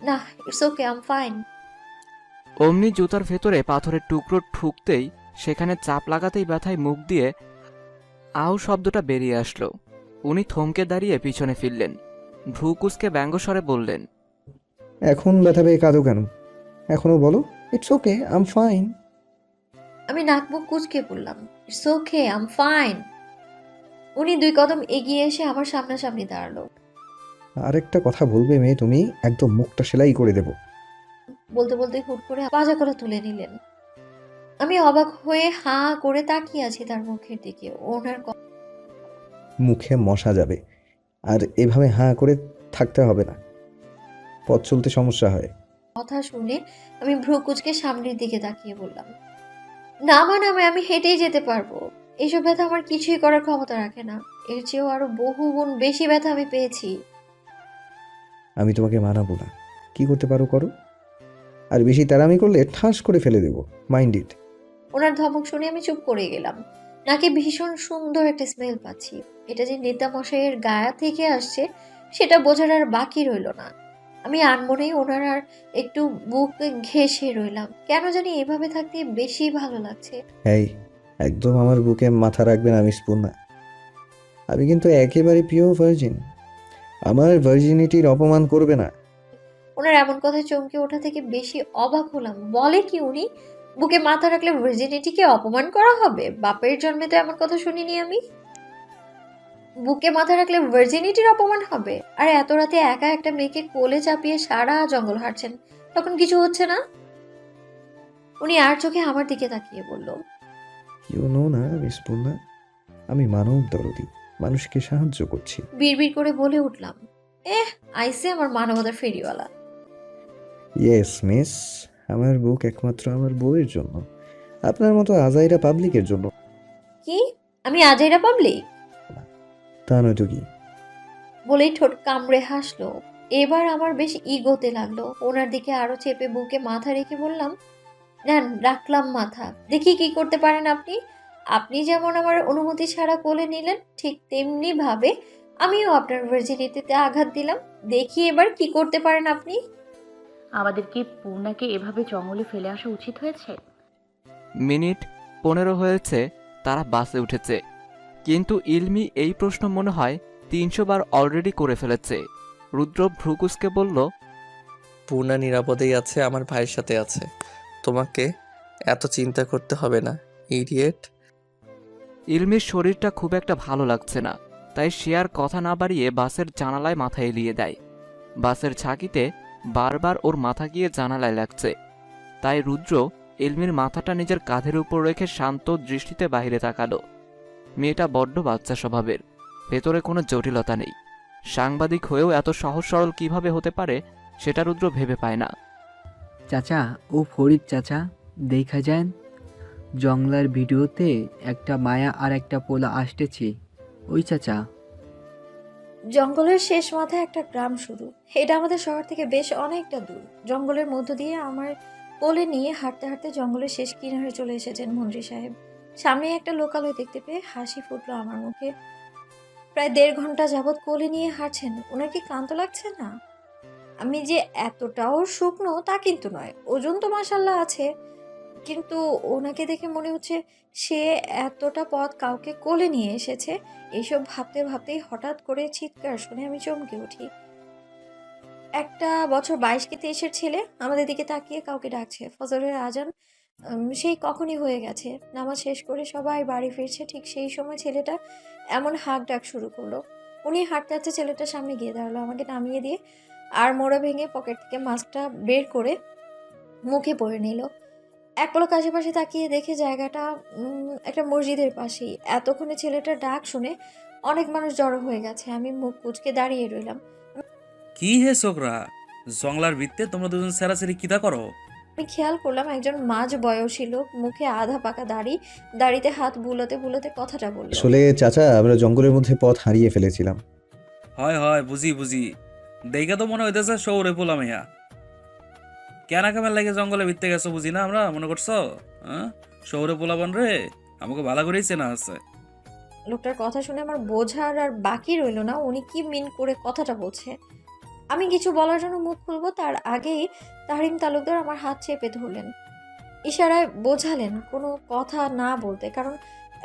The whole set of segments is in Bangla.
না, it's okay, I am fine. অমনি জুতার ভেতরে পাথরের টুকরো ঠুকতেই সেখানে চাপ লাগাতেই ব্যথায় মুখ দিয়ে আউ শব্দটা বেরিয়ে আসলো। উনি থমকে দাঁড়িয়ে পিছনে ফিরলেন, ভ্রু কুঁচকে ব্যঙ্গস্বরে বললেন, এখন ব্যথা পেয়ে কাঁদো কেন? এখনো বলো it's okay I am fine. আমি নাক মুখ কুঁচকে পড়লাম, it's okay, I am fine. উনি 2 কদম এগিয়ে এসে আমার সামনাসামনি দাঁড়ালো। আরেকটা কথা বলবে মেয়ে তুমি, একদম মুখটা সেলাই করে দেবো। বলতে বলতে হুট করে পাজা করে তুলে নিলেন। আমি অবাক হয়ে হাঁ করে তাকিয়ে আছি তার মুখের দিকে। ওনার মুখে মশা যাবে, আর এভাবে হাঁ করে থাকতে হবে না, পথ চলতে সমস্যা হয়। কথা শুনে আমি ভ্রু কুঁচকে সামনের দিকে তাকিয়ে বললাম, নামা নামে, আমি হেঁটেই যেতে পারবো। এইসব ব্যথা আমার কিছুই করার ক্ষমতা রাখে না। এর চেয়েও আরো বহু গুণ বেশি ব্যথা আমি পেয়েছি। আমি তোমাকে মানাবো না, কি করতে পারো করো, আর বেশি তেড়ামি করলে ঠাস করে ফেলে দেবো, মাইন্ড ইট। ওনার ধমক শুনে আমি চুপ করে গেলাম। নাকে ভীষণ সুন্দর একটা স্মেল পাচ্ছি। এটা যে নেতা মশাইয়ের গায়া থেকে আসছে সেটা বোঝার আর বাকি রইল না। আমি আনমনেই ওনার আর একটু বুক ঘেঁষে রইলাম। কেন জানি এভাবে থাকতে বেশি ভালো লাগছে। এই, একদম আমার বুকে মাথা রাখবেন আমি স্পুন না। আমি কিন্তু একেবারে পিওর ভার্জিন, আমার ভার্জিনিটির অপমান করবে না। ওনার এমন কথায় চমকে ওঠা থেকে বেশি অবাক হলাম। বলে কি উনি? বুকে মাথা রাখলে ভার্জিনিটিকে অপমান করা হবে? বাপের জন্মে তো এমন কথা শুনিনি আমি। বুকে মাথা রাখলে ভার্জিনিটির অপমান হবে? আর এত রাতে একা একটা মেয়েকে কোলে চাপিয়ে সারা জঙ্গল হাঁটছেন, তখন কিছু হচ্ছে না? উনি আর চোখে আমার দিকে তাকিয়ে বলল, ইউ নো না মিস পূর্ণা, আমি মানব দরদি, মানুষকে সাহায্য করছি। বিড়বিড় করে বলে উঠলাম, এহ, আইসে আমার মানবতার ফেরিওয়ালা। ইয়েস মিস, আমার বুক একমাত্র আমার বউয়ের জন্য, আপনার মতো আজাইরা পাবলিকের জন্য কি? আমি আজাইরা পাবলিক? না। তা নয়তো কি? বলেই ঠোঁট কামড়ে হাসলো। এবার আমার বেশ ইগোতে লাগলো। ওনার দিকে আরো চেপে বুকে মাথা রেখে বললাম, নেন, রাখলাম মাথা, দেখি কি করতে পারেন আপনি। আপনি যেমন আমার অনুমতি ছাড়া কোলে নিলেন, ঠিক তেমনি ভাবে আমিও আপনার ভার্জিনিটিতে আঘাত দিলাম। দেখি এবার কি করতে পারেন আপনি। আমাদের কি পূর্ণাকে এভাবে জঙ্গলে ফেলে আসা উচিত হয়েছে? মিনিট 15 হয়েছে তারা বাসে উঠেছে, কিন্তু ইলমি এই প্রশ্ন মনে হয় 300 বার অলরেডি করে ফেলেছে। রুদ্র ভ্রুকুসকে বলল, পূর্ণা নিরাপদেই আছে, আমার ভাইয়ের সাথে আছে, তোমাকে এত চিন্তা করতে হবে না, ইডিয়েট। ইলমির শরীরটা খুব একটা ভালো লাগছে না, তাই সে আর কথা না বাড়িয়ে বাসের জানালায় মাথা এলিয়ে দেয়। বাসের ঝাঁকিতে বারবার ওর মাথা গিয়ে জানালায় লাগছে, তাই রুদ্র ইলমির মাথাটা নিজের কাঁধের উপর রেখে শান্ত দৃষ্টিতে বাইরে তাকালো। মেয়েটা বড্ড বাচ্চা স্বভাবের, ভেতরে কোনো জটিলতা নেই। সাংবাদিক হয়েও এত সহজ সরল কিভাবে হতে পারে সেটা রুদ্র ভেবে পায় না। চাচা, ও ফরিদ চাচা, দেখা যান জংলার ভিডিওতে একটা মায়া আর একটা পোলা আসতেছি। ওই চাচা। জঙ্গলের শেষ মাথায় একটা গ্রাম শুরু। এটা আমাদের শহর থেকে বেশ অনেকটা দূর। জঙ্গলের মধ্য দিয়ে আমার কোলে নিয়ে হাঁটতে হাঁটতে জঙ্গলের শেষ কিনারে চলে এসেছেন মন্ত্রী সাহেব। সামনে একটা লোকালয় দেখতে পেয়ে হাসি ফুটলো আমার মুখে। প্রায় 1.5 ঘন্টা যাবৎ কোলে নিয়ে হাঁটছেন, ওনার কি ক্লান্ত লাগছে না? আমি যে এতটাও শুকনো তা কিন্তু নয়, ওজন তো মাসাল্লাহ আছে, কিন্তু ওনাকে দেখে মনে হচ্ছে সে এতটা পথ কাউকে কোলে নিয়ে এসেছে। এইসব ভাবতে ভাবতেই হঠাৎ করে চিৎকার শুনে আমি চমকে উঠি। একটা বছর 22 কি 23-এর ছেলে আমাদের দিকে তাকিয়ে কাউকে ডাকছে। ফজরের আজান সেই কখনই হয়ে গেছে। নামাজ শেষ করে সবাই বাড়ি ফিরছে, ঠিক সেই সময় ছেলেটা এমন হাঁক ডাক শুরু করলো। উনি হাঁটতে হাঁটতে ছেলেটার সামনে গিয়ে দাঁড়ালো, আমাকে নামিয়ে দিয়ে আর মোড়া ভেঙে পকেট থেকে মাস্কটা বের করে মুখে পরে নিল। এক পলক আশেপাশে তাকিয়ে দেখে জায়গাটা একটা মসজিদের পাশেই। এতক্ষণে ছেলেটার ডাক শুনে অনেক মানুষ জড়ো হয়ে গেছে। আমি মুখ কুঁচকে দাঁড়িয়ে রইলাম। কি হে ছোকরা, জংলার ভিত্তে তোমরা দুজন সেরাসেরি কিতা করো? আমি খেয়াল করলাম একজন মাঝ বয়সী লোক, মুখে আধা পাকা দাড়ি, দাড়িতে হাত বুলোতে বুলোতে কথাটা বলল। আসলে চাচা, আমরা জঙ্গলের মধ্যে পথ হারিয়ে ফেলেছিলাম। হয় হয়, বুঝি বুঝি, দেখা তো মনে হইতেছে শহরে পোলাম ইয়া। কেনা কামের লাগে জঙ্গলে ভিত্তে গেছো বুঝি না আমরা, মনে করছো? হ্যাঁ, শহরে পোলাবান রে, আমাকে ভালো করেই চেনা আছে। লোকটার কথা শুনে আমার বোঝার আর বাকি রইল না উনি কি মিন করে কথাটা বলছে। আমি কিছু বলার জন্য মুখ খুলবো তার আগেই তাহরিম তালুকদার আমার হাত চেপে ধরলেন, ইশারায় বোঝালেন কোনো কথা না বলতে, কারণ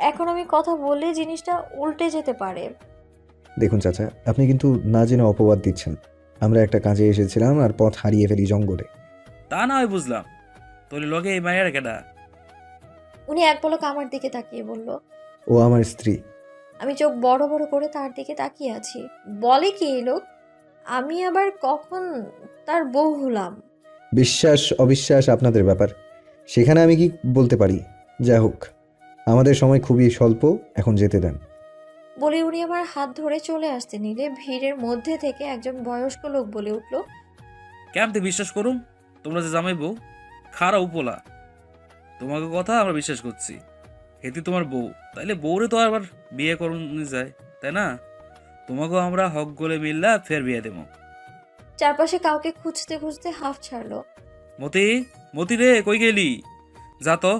এখন আমি কথা বললে জিনিসটা উল্টে যেতে পারে। দেখুন চাচা, আপনি কিন্তু না জেনে অপবাদ দিচ্ছেন। আমরা একটা কাজে এসেছিলাম আর পথ হারিয়ে ফেলি জঙ্গলে। তা না হয় বুঝলাম, তোর লগে এই মায়ের কেডা? উনি এক পলক আমার দিকে তাকিয়ে বলল। ও আমার স্ত্রী। আমি চোখ বড় বড় করে তার দিকে তাকিয়ে আছি। বলে কি এই লোক? আমি আবার কখন তার বউ হলাম? বিশ্বাস অবিশ্বাস আপনাদের ব্যাপার, সেখানে আমি কি বলতে পারি? যাই হোক, আমাদের সময় খুবই স্বল্প, এখন যেতে দেন। বলে উনি আমার হাত ধরে চলে আসতে নিলে ভিড়ের মধ্যে থেকে একজন বয়স্ক লোক বলে উঠল, কেমতে বিশ্বাস করুম? তোমরা যে জামাই বউ, খারাপ পোলা, তোমাকে কথা আমরা বিশ্বাস করছি। হেতি তোমার বউ, তাইলে বউরে তো আবার বিয়ে করুন যায়, তাই না? তোমাকেও আমরা হক গলে মিললা ফের বিয়ে দেবো। চারপাশে কাউকে খুঁজতে খুঁজতে হাফ ছাড়লো। মতি, মতি রে, কই গেলি? যা তো,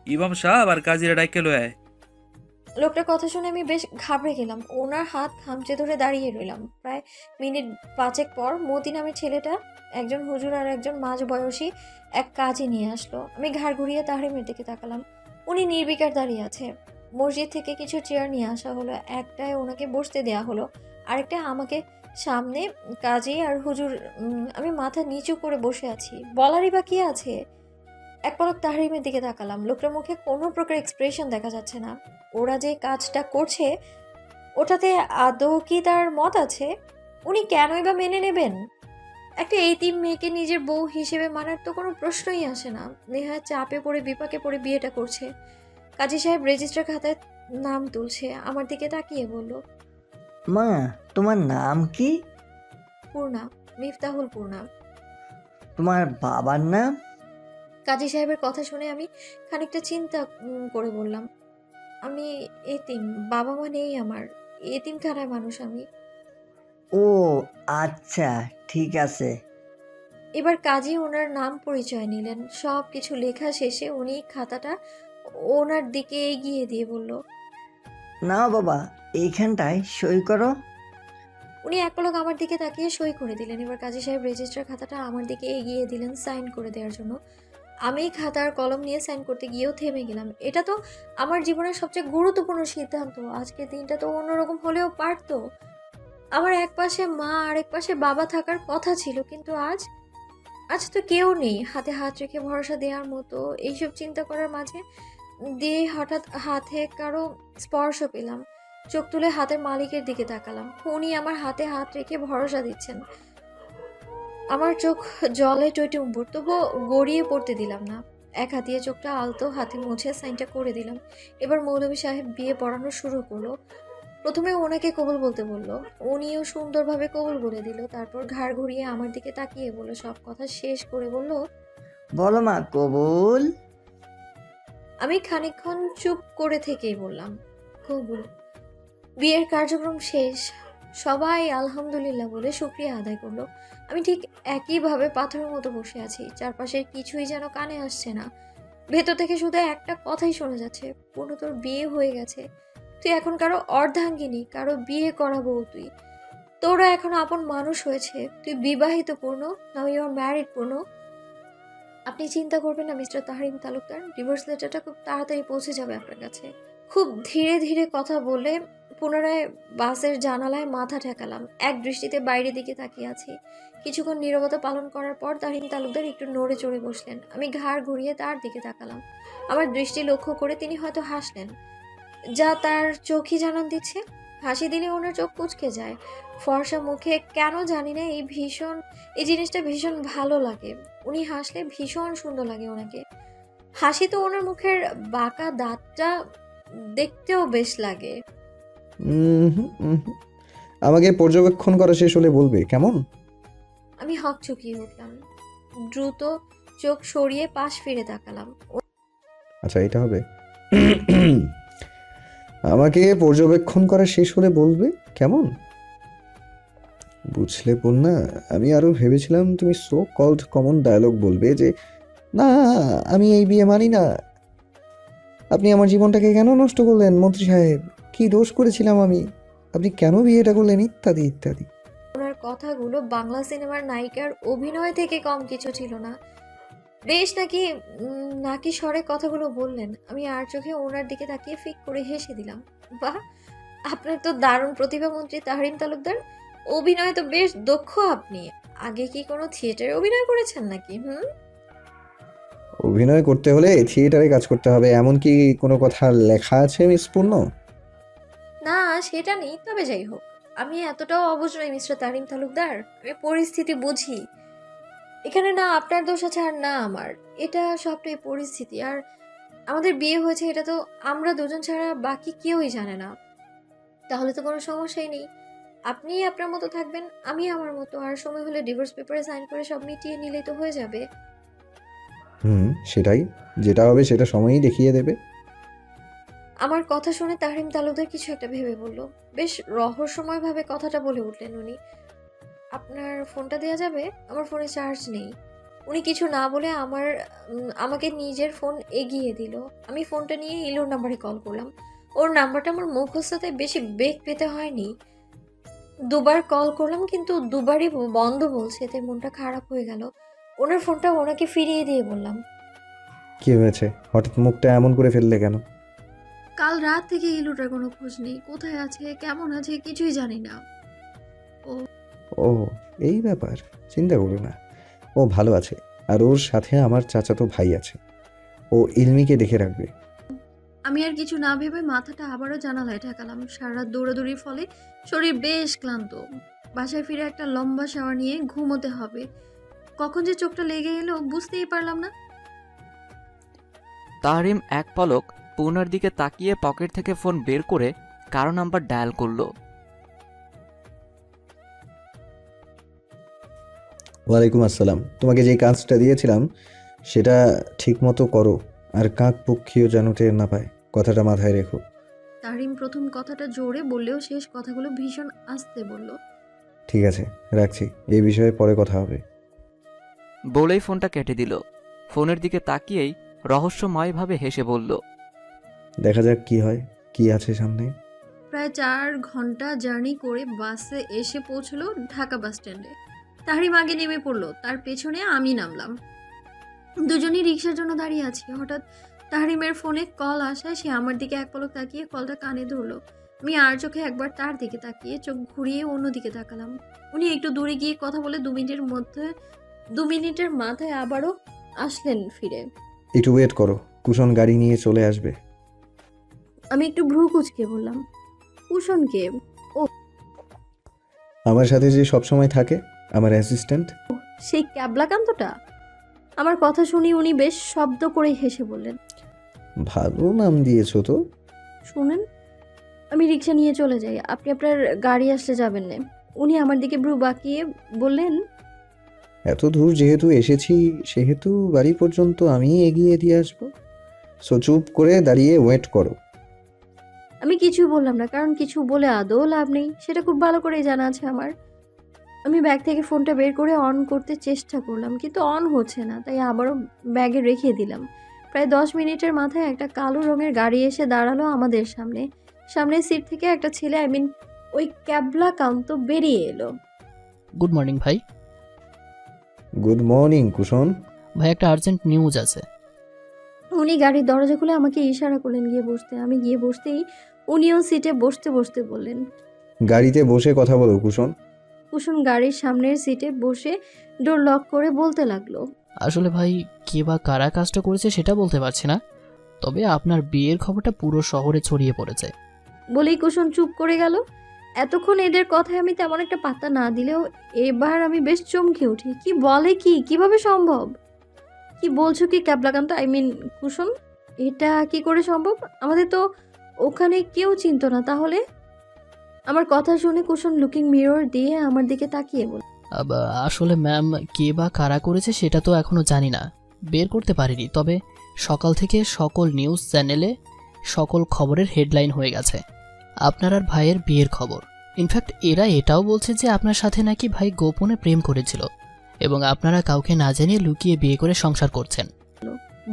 ইমাম সাহেব আর কাজীরা ডাইকে লয়। লোকটার কথা শুনে আমি বেশ ঘাবড়ে গেলাম। ওনার হাত খামচে ধরে দাঁড়িয়ে রইলাম। প্রায় মিনিট 5 পর মতি নামের ছেলেটা, একজন হুজুর আর একজন মাঝ বয়সী এক কাজী নিয়ে আসলো। আমি ঘাড় ঘুরিয়ে তাহরিমের দিকে তাকালাম। উনি নির্বিকার দাঁড়িয়ে আছে। মসজিদ থেকে কিছু চেয়ার নিয়ে আসা হলো। একটায় ওনাকে বসতে দেয়া হলো, আরেকটা আমাকে। সামনে কাজী আর হুজুর। আমি মাথা নিচু করে বসে আছি। বলারই বা কি আছে? এক পলক তাহরিমের দিকে তাকালাম। লোকটার মুখে কোনো প্রকার এক্সপ্রেশন দেখা যাচ্ছে না। ওরা যে কাজটা করছে ওটাতে আদৌ কি তার মত আছে? উনি কেনই বা মেনে নেবেন? একটা এতিম মেয়েকে নিজের বউ হিসেবে মানার তো কোনো প্রশ্নই আসে না। নেহা চাপে পড়ে বিপাকে পড়ে বিয়েটা করছে। কাজী সাহেব রেজিস্টার খাতায় নাম তুলছে, আমার দিকে তাকিয়ে বলল, মা, তোমার নাম কি? পূর্ণা, মিফতাহুল পূর্ণা। তোমার বাবার নাম? কাজী সাহেবের কথা শুনে আমি খানিকটা চিন্তা করে বললাম, আমি এতিম, বাবা মা নেই আমার, এতিমখানায় মানুষ আমি। ও আচ্ছা, ঠিক আছে। এবার কাজী ওনার নাম পরিচয় নিলেন। সব কিছু লেখা শেষে উনি খাতাটা ওনার দিকে এগিয়ে দিয়ে বলল, নাও বাবা, এইখানটায় সই করো। উনি এক পলক আমার দিকে তাকিয়ে সই করে দিলেন। এবার কাজী সাহেব রেজিস্টার খাতাটা আমার দিকে এগিয়ে দিলেন সাইন করে দেওয়ার জন্য। আমি খাতার কলম নিয়ে সাইন করতে গিয়েও থেমে গেলাম। এটা তো আমার জীবনের সবচেয়ে গুরুত্বপূর্ণ সিদ্ধান্ত। আজকের দিনটা তো অন্যরকম হলেও পারতো। আমার এক পাশে মা আর এক পাশে বাবা থাকার কথা ছিল, কিন্তু আজ আজ তো কেউ নেই হাতে হাত রেখে ভরসা দেওয়ার মতো। এইসব চিন্তা করার মাঝে দিয়ে হঠাৎ হাতে কারো স্পর্শ পেলাম। চোখ তুলে হাতের মালিকের দিকে তাকালাম। উনি আমার হাতে হাত রেখে ভরসা দিচ্ছেন। আমার চোখ জলে টইটুম্বুর, তবুও গড়িয়ে পড়তে দিলাম না। এক হাত দিয়ে চোখটা আলতো হাতে মুছে সাইনটা করে দিলাম। এবার মৌলভী সাহেব বিয়ে পড়ানো শুরু করলো। প্রথমে ওনাকে কবুল বলতে বললো, উনিও সুন্দরভাবে কবুল বলে দিল। তারপর ঘাড় ঘুরিয়ে আমার দিকে তাকিয়ে বলল, সব কথা শেষ করে বলল, বলো মা, কবুল। আমি খানিকক্ষণ চুপ করে থেকেই বললাম, কবুল। বিয়ের কার্যক্রম শেষ। সবাই আলহামদুলিল্লাহ বলে শুকরিয়া আদায় করলো। আমি ঠিক একইভাবে পাথরের মতো বসে আছি। চারপাশের কিছুই যেন কানে আসছে না। ভেতর থেকে শুধু একটা কথাই শোনা যাচ্ছে, পূর্ণ, তোর বিয়ে হয়ে গেছে। তুই এখন কারো অর্ধাঙ্গিনী, কারো বিয়ে করাবো তুই। তোরা এখন আপন মানুষ হয়েছে। তুই বিবাহিত পূর্ণ, নাও ইউ আর ম্যারিড পূর্ণ। আপনি চিন্তা করবেন না মিস্টার তাহরিম তালুকদার, ডিভোর্স লেটারটা খুব তাড়াতাড়ি পৌঁছে যাবে আপনার কাছে। খুব ধীরে ধীরে কথা বলে পুনরায় বাসের জানালায় মাথা ঠেকালাম। এক দৃষ্টিতে বাইরের দিকে তাকিয়ে আছি। কিছুক্ষণ নীরবতা পালন করার পর তাহরিম তালুকদার একটু নড়ে চড়ে বসলেন। আমি ঘাড় ঘুরিয়ে তার দিকে তাকালাম। আমার দৃষ্টি লক্ষ্য করে তিনি হয়তো হাসলেন, যা তার চোখই জানান দিচ্ছে। হাসি দিলে ওনার চোখ কুঁচকে যায়। ফর্সা মুখে কেন জানি না এই জিনিসটা ভীষণ ভালো লাগে। উনি হাসলে ভীষণ সুন্দর লাগে ওনাকে। হাসি তো ওনার মুখের বাঁকা দাঁতটা দেখতেও বেশ লাগে। আমাকে পর্যবেক্ষণ করা শেষ হলে বলবে, কেমন? আমি হকচকিয়ে উঠলাম। দ্রুত চোখ সরিয়ে পাশ ফিরে তাকালাম। আচ্ছা, এটা হবে। আমাকে পর্যবেক্ষণ করা শেষ হলে বলবে, কেমন? বুঝলে পূর্ণা, আমি আরো ভেবেছিলাম তুমি সো কল্ড কমন ডায়লগ বলবে যে না, আমি এই বিয়ে মানি না, আপনি আমার জীবনটাকে কেন নষ্ট করলেন মন্ত্রী সাহেব, কি দোষ করেছিলাম আমি, আপনি কেন বিয়েটা করলেন, ইত্যাদি ইত্যাদি। ওনার কথাগুলো বাংলা সিনেমার নায়িকার অভিনয় থেকে কম কিছু ছিল না। বেশ নাকি স্বরে কথাগুলো বললেন। আমি আর চোখে ওনার দিকে তাকিয়ে ফিক করে হেসে দিলাম। বাহ, আপনার তো দারুণ প্রতিভা মন্ত্রী তাহরিম তালুকদার। অভিনয় তো বেশ দক্ষ আপনি। আগে কি কোনো থিয়েটারে অভিনয় করেছেন নাকি? অভিনয় করতে হলে থিয়েটারে কাজ করতে হবে, এমন কি কোনো কথা লেখা আছে মিস পূর্ণ? না, সেটা নেই। তবে যাই হোক, আমি এতটাও অবুঝ নই মিস্টার তারিম তালুকদার। আমি পরিস্থিতি বুঝি। এখানে না আপনার দোষ আছে আর না আমার। এটা সবটাই পরিস্থিতি। আর আমাদের বিয়ে হয়েছে এটা তো আমরা দুজন ছাড়া বাকি কেউই জানে না। তাহলে তো কোনো সমস্যাই নেই। আপনি আপনার মতো থাকবেন, আমি আমার মতো। আর সময় হলে ডিভোর্স পেপারে সাইন করে সব মিটিয়ে নিলেই তো হয়ে যাবে। সেটাই, যেটা হবে সেটা সময়ই দেখিয়ে দেবে। আমার কথা শুনে তাহরিম তালুকদার কিছু একটা ভেবে বলল। বেশ রহস্যময়ভাবে কথাটা বলে উঠলেন উনি। আপনার ফোনটা দেওয়া যাবে? আমার ফোনে চার্জ নেই। উনি কিছু না বলে আমাকে নিজের ফোন এগিয়ে দিল। আমি ফোনটা নিয়ে ইলোর নাম্বারে কল করলাম। ওর নাম্বারটা আমার মুখস্থতে বেশি বেগ পেতে হয়নি। দুবার কল করলাম কিন্তু দুবারই বন্ধ বলছে। এতে মনটা খারাপ হয়ে গেল। ওনার ফোনটা ওনাকে ফিরিয়ে দিয়ে বললাম, কি হয়েছে, হঠাৎ মুখটা এমন করে ফেললে কেন? কাল রাত থেকে ইলুটার কোনো খোঁজ নেই। কোথায় আছে, কেমন আছে, কিছুই জানি না। ও, এই ব্যাপার। চিন্তা করো না, ও ভালো আছে। আর ওর সাথে আমার চাচাতো ভাই আছে, ও ইলমিকে দেখে রাখবে। আমি আর কিছু না ভেবে মাথাটা আবারও জানালায় ঠেকালাম। সারা রাত দৌড়াদৌড়ির ফলে শরীর বেশ ক্লান্ত। বাসায় ফিরে একটা লম্বা শাওয়ার নিয়ে ঘুমোতে হবে। কখন যে চোখটা লেগে এলো বুঝতেই পারলাম না। তাহরিম এক পলক পূর্ণার দিকে তাকিয়ে পকেট থেকে ফোন বের করে কারো নাম্বার ডায়াল করলো। ওয়ালাইকুম আসসালাম। তোমাকে যে কাজটা দিয়েছিলাম সেটা ঠিক মতো করো, আর কাক পক্ষীও যেন টের না পায়, কথাটা মাথায় রেখো। তারিম প্রথম কথাটা জোরে বললেও শেষ কথাগুলো ভীষণ আস্তে বলল। ঠিক আছে, রাখছি, এই বিষয়ে পরে কথা হবে। বলেই ফোনটা কেটে দিল। ফোনের দিকে তাকিয়েই রহস্যময়ভাবে হেসে বলল, দেখা যাক কি হয়, কি আছে সামনে। প্রায় 4 ঘন্টা জার্নি করে বাসে এসে পৌঁছলো ঢাকা বাস স্ট্যান্ডে। তাহরিম আগে নেমে পড়লো, তার পেছনে আমি নামলাম। দুজনই রিক্সার জন্য দাঁড়িয়ে আছি। হঠাৎ তাহরিমের ফোনে কল আসায় সে আমার দিকে এক পলক তাকিয়ে কলটা কানে ধরলো। আমি আর চোখে একবার তার দিকে তাকিয়ে চোখ ঘুরিয়ে অন্যদিকে তাকালাম। উনি একটু দূরে গিয়ে কথা বলে 2 মিনিটের মাথায় আবারও আসলেন ফিরে। একটু ওয়েট করো, কুশন গাড়ি নিয়ে চলে আসবে। আমি একটু ভ্রু কুঁচকে বললাম, কুশনকে? আমার সাথে যে সবসময় থাকে, আমার অ্যাসিস্ট্যান্ট। সেই ক্যাবলাকান্তটা? আমার কথা শুনি উনি বেশ শব্দ করে হেসে বললেন, ভালো নাম দিয়েছো তো। শুনেন, আমি রিক্সা নিয়ে চলে যাই, আপনি আপনার গাড়ি আসলে যাবেন না। উনি আমার দিকে ভ্রু বাঁকিয়ে বললেন, এত দূর যেহেতু এসেছি সেহেতু বাড়ি পর্যন্ত আমি এগিয়ে দিয়ে আসবো। সো চুপ করে দাঁড়িয়ে ওয়েট করো। আমি কিছু বললাম না, কারণ কিছু বলে আদৌ লাভ নেই, সেটা খুব ভালো করেই জানা আছে আমার। আমি ব্যাগ থেকে ফোনটা বের করে অন করতে চেষ্টা করলাম, কিন্তু অন হচ্ছে না, তাই আবারও ব্যাগে রেখে দিলাম। প্রায় 10 মিনিটের মাথায় একটা কালো রঙের গাড়ি এসে দাঁড়ালো আমাদের সামনে। সামনের সিট থেকে একটা ছেলে, ওই ক্যাবলাকান্ত বেরিয়ে এলো। গুড মর্নিং ভাই। Good morning cushion. ভাই একটা আর্জেন্ট নিউজ আছে। উনি গাড়ির দরজা খুলে আমাকে ইশারা করলেন গিয়ে বসতে। আমি গিয়ে বসতেই উনিও সিটে বসতে বসতে বললেন, গাড়িতে বসে কথা বলো কুশন। কুসুম গাড়ির সামনের সিটে বসে ডোর লক করে বলতে লাগলো, আসলে ভাই কে বা কারা কাজটা করেছে সেটা বলতে পারছি না, তবে আপনার বিয়ের খবরটা পুরো শহরে ছড়িয়ে পড়েছে। বলেই কুসুম চুপ করে গেল। এতক্ষণ এদের কথায় আমি তেমন একটা পাত্তা না দিলেও এবার আমি বেশ চমকে উঠি। কি বলে, কিভাবে সম্ভব? কি বলছো কি ক্যাবলাকান্ত, কুসুম? এটা কি করে সম্ভব? আমাদের তো ওখানে কেউ চিনতো না। তাহলে? আমার কথা শুনে কুসুম লুকিং মিরর দিয়ে আমার দিকে তাকিয়ে বলল, আসলে ম্যাম কে বা কারা করেছে সেটা তো এখনো জানি না, বের করতে পারিনি। তবে সকাল থেকে সকল নিউজ চ্যানেলে সকল খবরের হেডলাইন হয়ে গেছে আপনার আর ভাইয়ের বিয়ের খবর। ইনফ্যাক্ট এরা এটাও বলছে যে আপনার সাথে নাকি ভাই গোপনে প্রেম করেছিল এবং আপনারা কাউকে না জানিয়ে লুকিয়ে বিয়ে করে সংসার করছেন।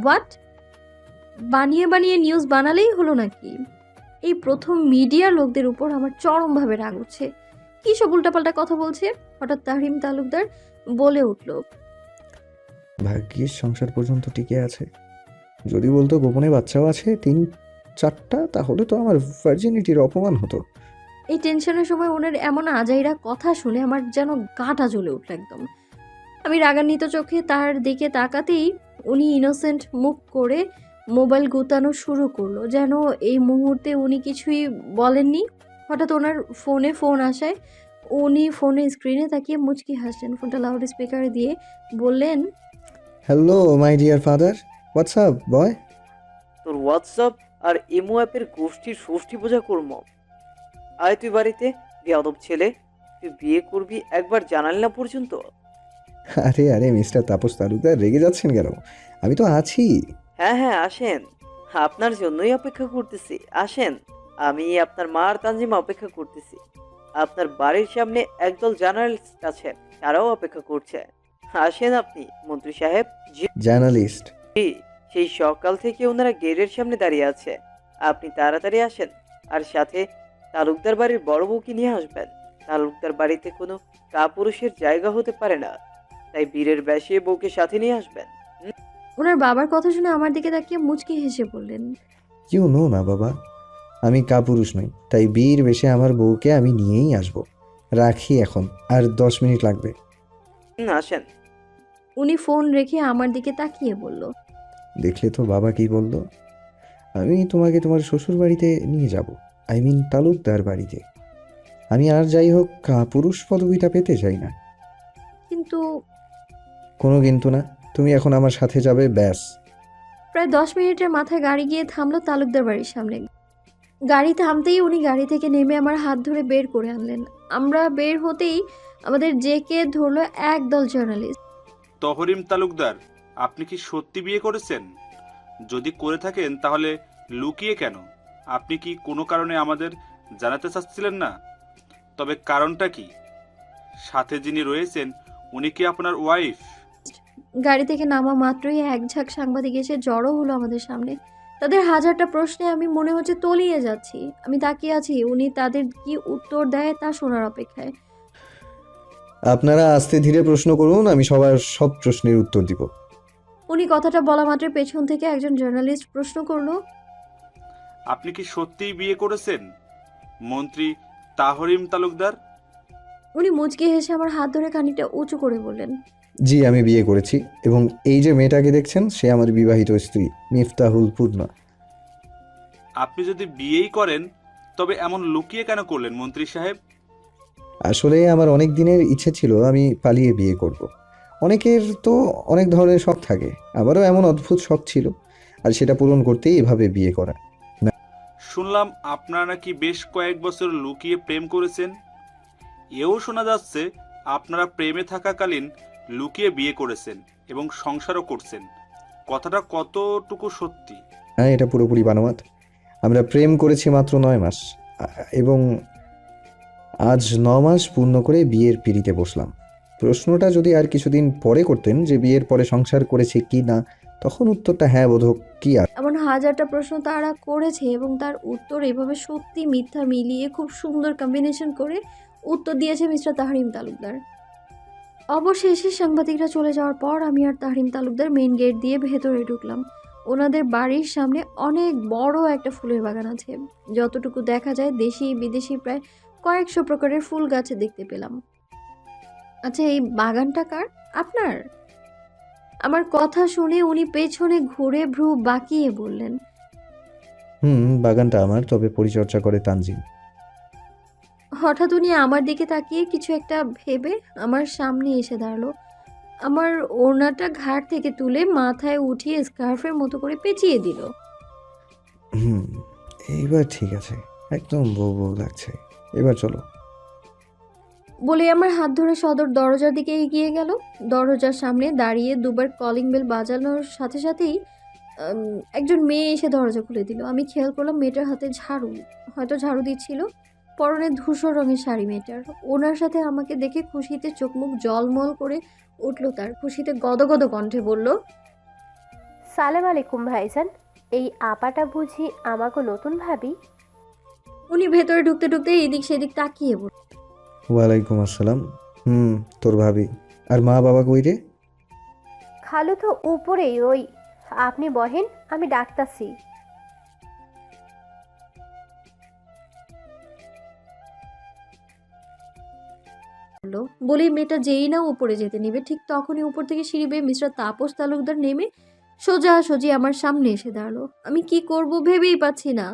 হোয়াট? বানিয়ে বানিয়ে নিউজ বানালেই হলো নাকি? এই প্রথম মিডিয়ার লোকদের উপর আমার চরমভাবে রাগ উঠছে। কি সব উল্টাপাল্টা কথা বলছে। হঠাৎ তাহরিম তালুকদার বলে উঠল, ভাগ্যিস সংসার পর্যন্ত টিকে আছে। যদি বলতো গোপনে বাচ্চাও আছে 3-4টা, তাহলে তো আমার ভার্জিনিটির অপমান হতো। এই টেনশনের সময় ওনার এমন আজাইরা কথা শুনে আমার যেন গাটা জ্বলে উঠল একদম। আমি রাগান্বিত চোখে তার দিকে তাকাতেই উনি ইনোসেন্ট মুখ করে মোবাইল গুতানো শুরু করলো, যেন এই মুহূর্তে উনি কিছুই বলেননি। হঠাৎ ওনার ফোন আসায় উনি ফোনের স্ক্রিনে তাকিয়ে মুচকি হাসলেন, ফোনটা লাউড স্পিকারে দিয়ে বললেন, hello my dear father, WhatsApp boy. তোর হোয়াটসঅ্যাপ আর ইমো অ্যাপের গোষ্ঠীর ষষ্ঠী পূজা করবো। আয় তুই বাড়িতে, বেয়াদব ছেলে। তুই বিয়ে করবি একবার জানালি না পর্যন্ত। আরে আরে মিস্টার তাপস তালুকদার, রেগে যাচ্ছেন কেন? আমি তো আছি। হ্যাঁ হ্যাঁ আসেন, আপনার জন্যই অপেক্ষা করতেছি। আসেন, আমি আপনার মা আর তানজিমা অপেক্ষা করতেছি। আপনার বাড়ির সামনে একদল জার্নালিস্ট আছেন, তারাও অপেক্ষা করছে। আসেন আপনি মন্ত্রী সাহেব। জি জার্নালিস্ট? সেই সকাল থেকে ওনারা গেটের সামনে দাঁড়িয়ে আছে। আপনি তাড়াতাড়ি আসেন, আর সাথে তালুকদার বাড়ির বড় বউকে নিয়ে আসবেন। তালুকদার বাড়িতে কোনো কাপুরুষের জায়গা হতে পারে না, তাই বীরের বেশে বউকে সাথে নিয়ে আসবেন। ওনার বাবার কথা শুনে আমার দিকে তাকিয়ে মুচকি হেসে বললেন, কিউ নো না বাবা, আমি কাপুরুষ নই, তাই বীর বেশে আমার বউকে আমি নিয়েই আসব। রাখি এখন, আর 10 মিনিট লাগবে। আসেন। উনি ফোন রেখে আমার দিকে তাকিয়ে বলল, দেখলে তো বাবা কি বলল, আমি তোমাকে তোমার শ্বশুর বাড়িতে নিয়ে যাব, আই মিন তালুকদার বাড়িতে। আমি আর যাই হোক পুরুষ পদবিটা পেতে চাই না। কিন্তু কোনো কিন্তু না, তুমি এখন আমার সাথে যাবে, ব্যাস। প্রায় 10 মিনিটের মাথায় গাড়ি গিয়ে থামলো তালুকদার বাড়ির সামনে। গাড়ি থামতেই উনি গাড়ি থেকে নেমে আমার হাত ধরে বের করে আনলেন। আমরা বের হতেই আমাদের জেকে ধরলো একদল জার্নালিস্ট। তহরিম তালুকদার, আপনি কি সত্যি বিয়ে করেছেন? যদি করে থাকেন তাহলে লুকিয়ে কেন? আপনি কি কোনো কারণে আমাদের জানাতে চাচ্ছিলেন না? তবে কারণটা কি? সাথে যিনি রয়েছেন উনি কি আপনার ওয়াইফ? গাড়ি থেকে নামা মাত্রই এক ঝাঁক সাংবাদিক এসে জড়ো হলো আমাদের সামনে। তাদের হাজারটা প্রশ্নে আমি মনে হচ্ছে তলিয়ে যাচ্ছি। আমি তাকিয়ে আছি, উনি তাদের কি উত্তর দেয় তা শোনার অপেক্ষায়। আপনারা আস্তে ধীরে প্রশ্ন করুন, আমি সবার সব প্রশ্নের উত্তর দিব। উনি কথাটা বলা মাত্র পেছন থেকে একজন জার্নালিস্ট প্রশ্ন করলো, আপনি কি সত্যিই বিয়ে করেছেন মন্ত্রী তাহরিম তালুকদার? উনি মুচকি হেসে আমার হাত ধরে খানিকটা উঁচু করে বললেন, জি, আমি বিয়ে করেছি, এবং এই যে মেয়েটাকে দেখছেন সে আমার বিবাহিত স্ত্রী মিফতাহুল পূর্ণা। আপনি যদি বিয়েই করেন তবে এমন লুকিয়ে কেন করলেন মন্ত্রী সাহেব? আসলে আমার অনেক দিনের ইচ্ছে ছিল আমি পালিয়ে বিয়ে করব। অনেকের তো অনেক ধরনের শখ থাকে, আমারও এমন অদ্ভুত শখ ছিল, আর সেটা পূরণ করতেই এভাবে বিয়ে করা। শুনলাম আপনারা নাকি বেশ কয়েক বছর লুকিয়ে প্রেম করেছেন। এও শোনা যাচ্ছে আপনারা প্রেমে থাকাকালীন লুকিয়ে বিয়ে করেছেন এবং সংসারও করছেন। কথাটা কতটুকু সত্যি? হ্যাঁ, এটা পুরোপুরি বানোয়াট। আমরা প্রেম করেছি মাত্র 9 মাস, এবং আজ 9 মাস পূর্ণ করে বিয়ের পিঁড়িতে বসলাম। প্রশ্নটা যদি আর কিছুদিন পরে করতেন যে বিয়ের পরে সংসার করেছে কি না, তখন উত্তরটা হ্যাঁ বোধক কি আর। এমন হাজারটা প্রশ্ন তারা করেছে এবং তার উত্তর এভাবে সত্যি মিথ্যা মিলিয়ে খুব সুন্দর কম্বিনেশন করে উত্তর দিয়েছে মিস্টার তাহরিম তালুকদার। অবশেষে সাংবাদিকরা চলে যাওয়ার পর আমি আর তাহরিম তালুকদার মেইন গেট দিয়ে ভেতরে ঢুকলাম। ওনাদের বাড়ির সামনে অনেক বড় একটা ফুলের বাগান আছে। যতটুকু দেখা যায় দেশি বিদেশি প্রায় কয়েকশো প্রকারের ফুল গাছে দেখতে পেলাম। আচ্ছা, এই বাগানটা কার? আপনার? আমার কথা শুনে উনি পেছনে ঘুরে ভ্রু বাঁকিয়ে বললেন, বাগানটা আমার, তবে পরিচর্যা করে তানজিম। হঠাৎ উনি আমার দিকে তাকিয়ে কিছু একটা ভেবে আমার সামনে এসে দাঁড়ালো। আমার ওড়নাটা ঘাড় থেকে তুলে মাথায় উঠিয়ে স্কার্ফের মতো করে পেঁচিয়ে দিল। এইবার ঠিক আছে, একদম বউ বউ লাগছে, এবার চলো। বলে আমার হাত ধরে সদর দরজার দিকে এগিয়ে গেল। দরজার সামনে দাঁড়িয়ে দুবার কলিং বেল বাজানোর সাথে সাথেই একজন মেয়ে এসে দরজা খুলে দিল। আমি খেয়াল করলাম মেয়েটার হাতে ঝাড়ু, হয়তো ঝাড়ু দিচ্ছিল। পরনে ধূসর রঙের শাড়ি মেয়েটার। ওনার সাথে আমাকে দেখে খুশিতে চোখ মুখ জলমল করে উঠল তার। খুশিতে গদগদ কণ্ঠে বলল, সালাম আলাইকুম ভাইজান, এই আপাটা বুঝি আমাকে নতুন ভাবি? উনি ভেতরে ঢুকতে ঢুকতে এদিক সেদিক তাকিয়ে বলল, ওয়ালাইকুম আসসালাম। তোর ভাবি। আর মা বাবা কই রে? খালু তো উপরেই, ওই আপনি বহেন, আমি ডাকতাছি। বলেই মেয়েটা যেই না উপরে যেতে নিবে ঠিক তখনই উপর থেকে সিঁড়ি বেয়ে মিস্টার তাপস তালুকদার নেমে সোজাসুজি আমার সামনে এসে দাঁড়ালো। আমি কি করব ভেবেই পাচ্ছি না,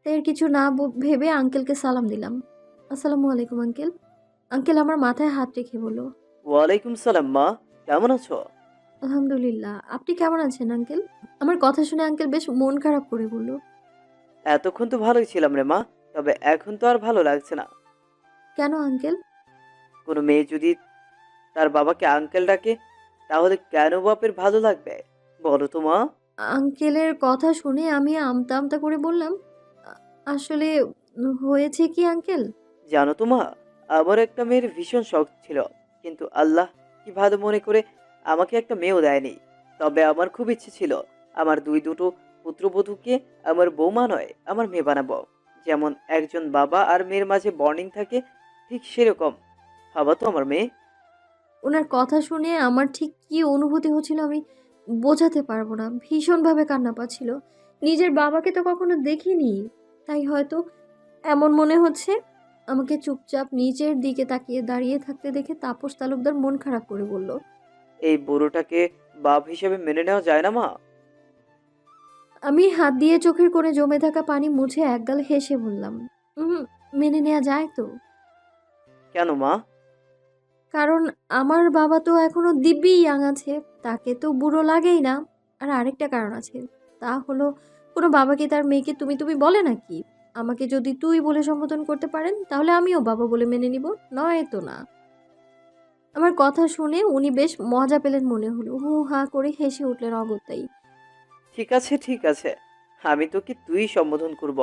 তাই আর কিছু না ভেবে আঙ্কেলকে সালাম দিলাম। আসসালামু আলাইকুম আঙ্কেল। আঙ্কেল আমার মাথায় হাত রেখে বলল, ওয়ালাইকুম সালাম মা, কেমন আছো? আলহামদুলিল্লাহ, আপনি কেমন আছেন আঙ্কেল? আমার কথা শুনে আঙ্কেল বেশ মন খারাপ করে বলল, এতক্ষণ তো ভালোই ছিলাম রে মা, তবে এখন তো আর ভালো লাগছে না। কেন আঙ্কেল? কোনো মেয়ে যদি তার বাবাকে আঙ্কেল ডাকে তাহলে কেন বাপের ভালো লাগবে বলো তো মা? আঙ্কেলের কথা শুনে আমি আমতা আমতা করে বললাম, আসলে হয়েছে কি আঙ্কেল? জানো তো মা, আমার একটা মেয়ের ভীষণ শখ ছিল, কিন্তু আল্লাহ কি ভালো মনে করে আমাকে একটা মেয়েও দেয়নি। তবে আমার খুব ইচ্ছে ছিল আমার দুটো পুত্রবধূকে আমার বৌমা নয় আমার মেয়ে বানাবো। যেমন একজন বাবা আর মেয়ের মাঝে বন্ডিং থাকে, ঠিক সেরকম ভাবা তো আমার মেয়ে। ওনার কথা শুনে আমার ঠিক কি অনুভূতি হচ্ছিল আমি বোঝাতে পারবো না। ভীষণভাবে কান্না পাচ্ছিল। নিজের বাবাকে তো কখনো দেখিনি, তাই হয়তো এমন মনে হচ্ছে। আমাকে চুপচাপ নিচের দিকে তাকিয়ে দাঁড়িয়ে থাকতে দেখে তাপস তালুকদার মন খারাপ করে বলল, এই বুড়োটাকে বাপ হিসেবে মেনে নেওয়া যায় না মা? আমি হাত দিয়ে চোখের কোণে জমে থাকা পানি মুছে একগাল হেসে বললাম, মেনে নেওয়া যায় তো। কেন মা? কারণ আমার বাবা তো এখনো দিব্যি ইয়াং আছে, তাকে তো বুড়ো লাগেই না। আর আরেকটা কারণ আছে, তা হলো কোনো বাবাকে তার মেয়েকে তুমি তুমি বলে নাকি? আমাকে যদি তুই বলে সম্বোধন করতে পারেন তাহলে আমিও বাবা বলে মেনে নিব, নয় তো না। আমার কথা শুনে উনি বেশ মজা পেলেন মনে হলো, হু হা করে হেসে উঠলেন অগত্যাই। ঠিক আছে ঠিক আছে, আমি তোকে তুই সম্বোধন করব,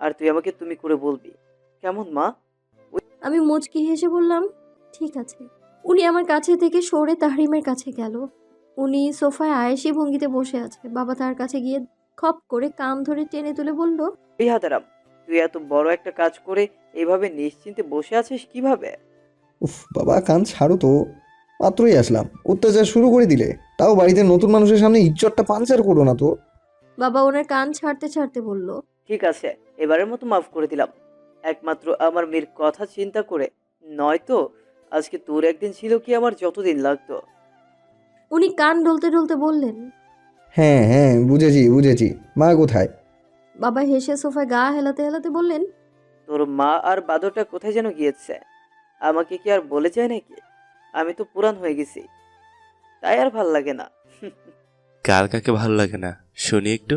আর তুই আমাকে তুমি করে বলবি, কেমন মা? আমি মুচকি হেসে বললাম, ঠিক আছে। উনি আমার কাছে থেকে সরে তাহরিমের কাছে গেল। উনি সোফায় আয়েশি ভঙ্গিতে বসে আছে। বাবা তার কাছে গিয়ে খপ করে কান ধরে টেনে তুলে বলল, এই হাতারাম, তুই এত বড় একটা কাজ করে এভাবে নিশ্চিন্তে বসে আছিস কিভাবে? উফ বাবা, কান ছাড়ো তো, মাত্রই আসলাম, অত্যাচার শুরু করে দিলে। তাও বাড়িতে নতুন মানুষের সামনে ইজ্জতটা পাঞ্চার করো না তো। বাবা ওনার কান ছাড়তে ছাড়তে বলল, ঠিক আছে, এবারের মতো মাফ করে দিলাম, একমাত্র আমার মেয়ের কথা চিন্তা করে। নয়তো আজকে তোর একদিন ছিল কি আমার যতদিন লাগতো। উনি কান ডলতে ডলতে বললেন, হ্যাঁ হ্যাঁ, বুঝেছি বুঝেছি। মা কোথায়? বাবা হেসে সোফায় গা হেলাতে হেলাতে বললেন, তোর মা আর বাদরটা কোথায় যেন গিয়েছে, আমাকে কি আর বলে যায় নাকি? আমি তো পুরান হয়ে গেছি, তাই আর ভাল লাগে না। কার কাকে ভালো লাগে না শুনি একটু।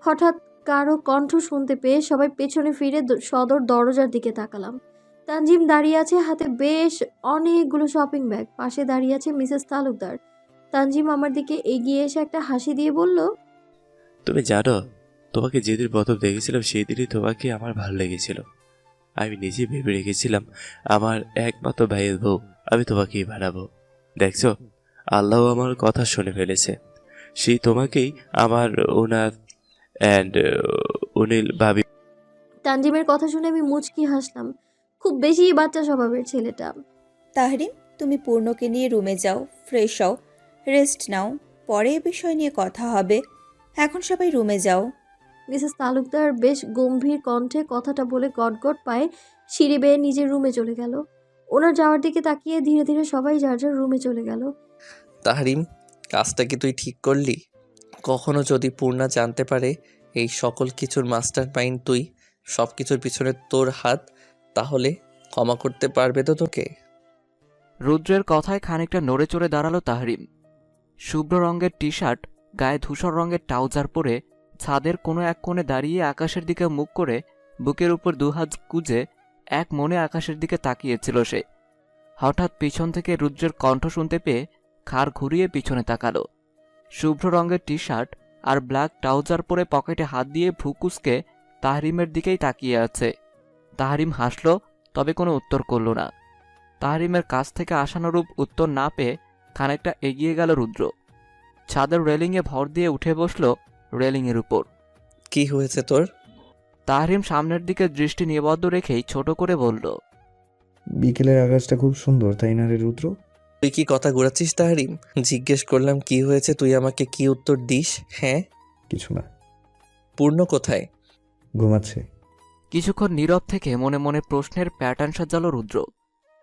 হঠাৎ কারো কণ্ঠ শুনতে পেয়ে সবাই পেছনে ফিরে সদর দরজার দিকে তাকালাম। তানজিম দাঁড়িয়ে আছে, হাতে বেশ অনেকগুলো শপিং ব্যাগ। পাশে দাঁড়িয়ে আছে মিসেস তালুকদার। তানজিম আমার দিকে এগিয়ে এসে একটা হাসি দিয়ে বলল, তুমি জানো, তোমাকে যেদিন প্রথম দেখেছিলাম সেই দিনই তোমাকে আমার ভালো লেগেছিল। আমি নিজে ভেবে রেখেছিলাম আমার একমাত্র ভাইয়ের বউ আমি তোমাকেই বানাবো। দেখছো, আল্লাহ আমার কথা শুনে ফেলেছে। সেই তোমাকেই আমার ওনার অ্যান্ড অনিল ভাবি। তানজিমের কথা শুনে আমি মুচকি হাসলাম। খুব বেশি বাচ্চা স্বভাবের ছেলেটা। তাহরিম, তুমি পূর্ণকে নিয়ে রুমে যাও, ফ্রেশ হও, রেস্ট নাও, পরে এ বিষয় নিয়ে কথা হবে। এখন সবাই রুমে যাও। মিসেস তালুকদার বেশ গম্ভীর কণ্ঠে কথাটা বলে গটগট পায়ে সিঁড়ি বেয়ে নিজের রুমে চলে গেল। ওনার যাওয়ার দিকে তাকিয়ে ধীরে ধীরে সবাই যার যার রুমে চলে গেল। তাহরিম, কাজটা কি তুই ঠিক করলি? কখনো যদি পূর্ণা জানতে পারে এই সকল কিছুর মাস্টার মাইন্ড তুই, সব কিছুর পিছনে তোর হাত, তাহলে ক্ষমা করতে পারবে তো তোকে? রুদ্রের কথায় খানিকটা নড়ে চড়ে দাঁড়ালো তাহরিম। শুভ্র রঙের টি শার্ট, গায়ে ধূসর রঙের ট্রাউজার পরে ছাদের কোনো এক কোণে দাঁড়িয়ে আকাশের দিকে মুখ করে বুকের উপর দুহাত গুজে এক মনে আকাশের দিকে তাকিয়েছিল সে। হঠাৎ পিছন থেকে রুদ্রের কণ্ঠ শুনতে পেয়ে ঘাড় ঘুরিয়ে পিছনে তাকালো। শুভ্র রঙের টি শার্ট আর ব্ল্যাক ট্রাউজার পরে পকেটে হাত দিয়ে ভুকুসকে তাহরিমের দিকেই তাকিয়ে আছে। তাহরিম হাসল, তবে কোনো উত্তর করল না। তাহরিমের কাছ থেকে আশানুরূপ উত্তর না পেয়ে খানিকটা এগিয়ে গেল রুদ্র। ছাদের রেলিংয়ে ভর দিয়ে উঠে বসল রেলিংয়ের উপর। কি হয়েছে তোর? তাহরিম সামনের দিকে দৃষ্টি নিবদ্ধ রেখেই ছোট করে বলল, বিকেলের আকাশটা খুব সুন্দর, তাই না রে রুদ্র? তুই কি কথা ঘুরাচ্ছিস তাহারিম? জিজ্ঞেস করলাম কি হয়েছে, তুই আমাকে কি উত্তর দিস? হ্যাঁ। কিছু না। পূর্ণ কোথায়? ঘুমাচ্ছে। কিছুক্ষণ নীরব থেকে মনে মনে প্রশ্নের প্যাটার্ন সাজালো রুদ্র।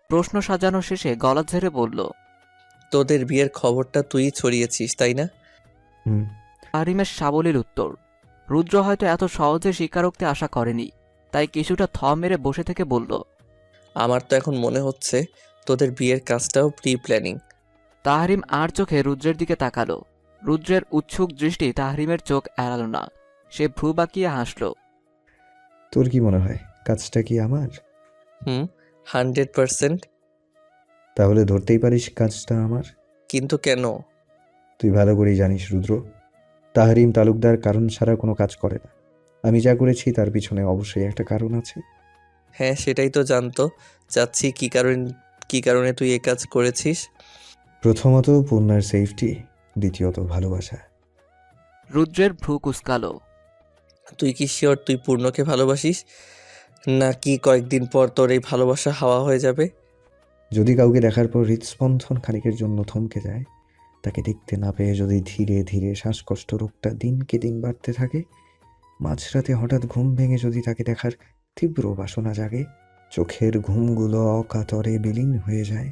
প্রশ্ন সাজানো শেষে গলা ঝেড়ে বলল, তোদের বিয়ের খবরটা তুই ছড়িয়েছিস, তাই না? হুম। তাহরিমের সাবলীল উত্তর। রুদ্র হয়তো এত সহজে স্বীকারোক্তি আশা করেনি, তাই কিছুটা থ মেরে বসে থেকে বলল, আমার তো এখন মনে হচ্ছে তোদের বিয়ের কাজটাও প্রি প্ল্যানিং। তাহরিম আর চোখে রুদ্রের দিকে তাকালো। রুদ্রের উৎসুক দৃষ্টি তাহরিমের চোখ এড়াল না। সে ভ্রু বাঁকিয়ে হাসল। তোর কি মনে হয় কাজটা কি আমার? 100%। তাহলে ধরতেই পারিস কাজটা আমার। কিন্তু কেন? তুই ভালো করেই জানিস রুদ্র, তাহরিম তালুকদার কারণ ছাড়া কোনো কাজ করে না। আমি যা করেছি তার পিছনে অবশ্যই একটা কারণ আছে। হ্যাঁ, সেটাই তো জানতো চাচ্ছি, কি কারণে তুই এ কাজ করেছিস? প্রথমত পূর্ণার সেফটি, দ্বিতীয়ত ভালোবাসা। রুদ্রের ভ্রু কুঁচকালো। তুই কি শিওর তুই পূর্ণকে ভালোবাসিস, নাকি কয়েকদিন পর তোর এই ভালোবাসা হাওয়া হয়ে যাবে? যদি কাউকে দেখার পর হৃদস্পন্দন খানিকের জন্য থমকে যায়, তাকে দেখতে না পেয়ে যদি ধীরে ধীরে শ্বাসকষ্ট রোগটা দিনকে দিন বাড়তে থাকে, মাঝরাতে হঠাৎ ঘুম ভেঙে যদি তাকে দেখার তীব্র বাসনা জাগে, চোখের ঘুমগুলো অকাতরে বিলীন হয়ে যায়,